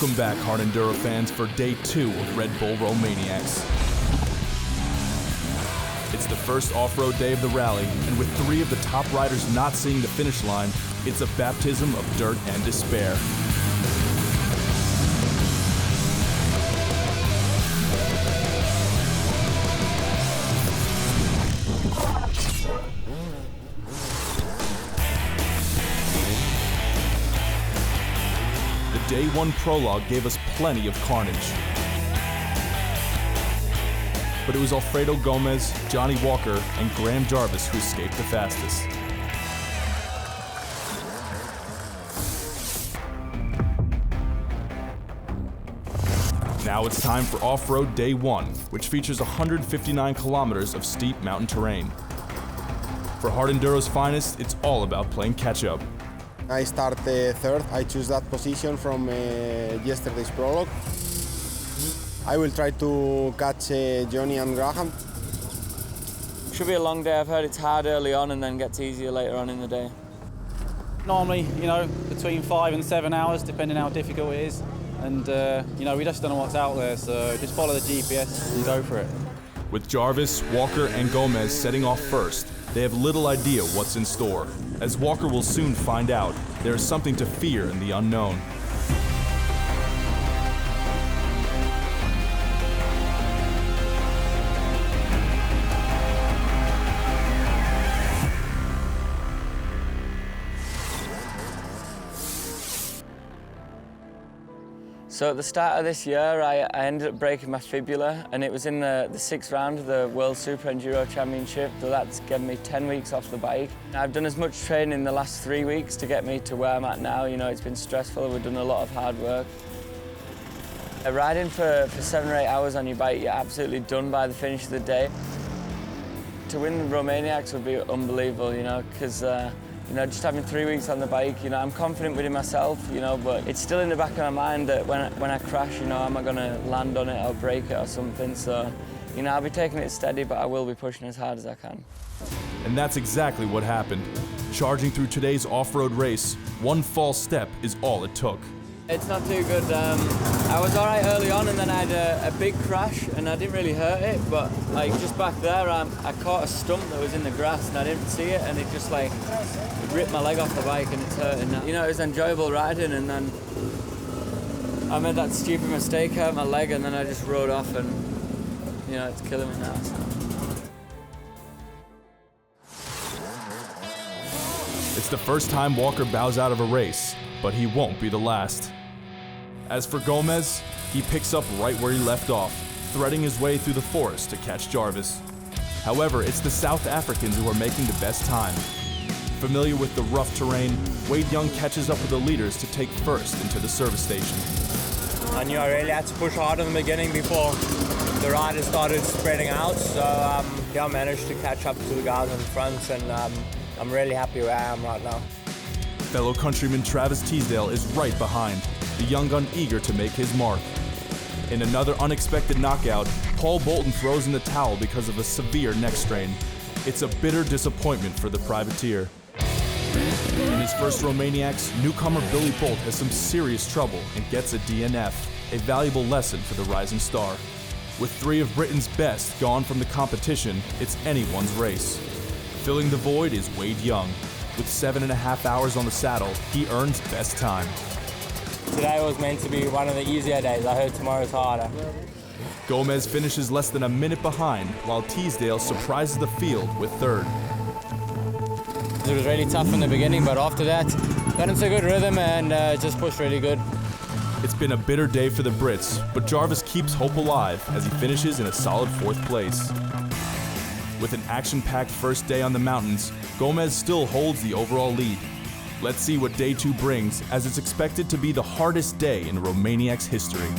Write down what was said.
Welcome back, Hard Enduro fans, for day 2 of Red Bull Romaniacs. It's the first off-road day of the rally, and with 3 of the top riders not seeing the finish line, it's a baptism of dirt and despair. The Day 1 prologue gave us plenty of carnage. But it was Alfredo Gómez, Jonny Walker, and Jarvis who escaped the fastest. Now it's time for Off-Road Day 1, which features 159 kilometers of steep mountain terrain. For Hard Enduro's finest, it's all about playing catch-up. I start third. I choose that position from yesterday's prologue. I will try to catch Jonny and Graham. Should be a long day. I've heard it's hard early on and then gets easier later on in the day. Normally, between 5 and 7 hours, depending how difficult it is. And, we just don't know what's out there, so just follow the GPS and go for it. With Jarvis, Walker, and Gómez setting off first, they have little idea what's in store. As Walker will soon find out, there is something to fear in the unknown. So at the start of this year, I ended up breaking my fibula, and it was in the 6th round of the World Super Enduro Championship, so that's given me 10 weeks off the bike. I've done as much training in the last 3 weeks to get me to where I'm at now. It's been stressful, we've done a lot of hard work. Riding for 7 or 8 hours on your bike, you're absolutely done by the finish of the day. To win the Romaniacs would be unbelievable, because just having 3 weeks on the bike, I'm confident within myself, but it's still in the back of my mind that when I crash, am I going to land on it or break it or something? So, I'll be taking it steady, but I will be pushing as hard as I can. And that's exactly what happened. Charging through today's off-road race, one false step is all it took. It's not too good. I was all right early on, and then I had a big crash, and I didn't really hurt it, but just back there, I caught a stump that was in the grass, and I didn't see it, and it just it ripped my leg off the bike, and it's hurting now. It was enjoyable riding, and then I made that stupid mistake, hurt my leg, and then I just rode off, and it's killing me now. So. It's the first time Walker bows out of a race, but he won't be the last. As for Gómez, he picks up right where he left off, threading his way through the forest to catch Jarvis. However, it's the South Africans who are making the best time. Familiar with the rough terrain, Wade Young catches up with the leaders to take first into the service station. I knew I really had to push hard in the beginning before the riders started spreading out, so I managed to catch up to the guys in front, and I'm really happy where I am right now. Fellow countryman Travis Teasdale is right behind, the young gun eager to make his mark. In another unexpected knockout, Paul Bolton throws in the towel because of a severe neck strain. It's a bitter disappointment for the privateer. In his first Romaniacs, newcomer Billy Bolt has some serious trouble and gets a DNF, a valuable lesson for the rising star. With 3 of Britain's best gone from the competition, it's anyone's race. Filling the void is Wade Young. With 7.5 hours on the saddle, he earns best time. Today was meant to be one of the easier days. I heard tomorrow's harder. Gómez finishes less than a minute behind, while Teasdale surprises the field with 3rd. It was really tough in the beginning, but after that, got into a good rhythm and just pushed really good. It's been a bitter day for the Brits, but Jarvis keeps hope alive as he finishes in a solid 4th place. With an action-packed first day on the mountains, Gómez still holds the overall lead. Let's see what Day 2 brings, as it's expected to be the hardest day in Romaniac's history.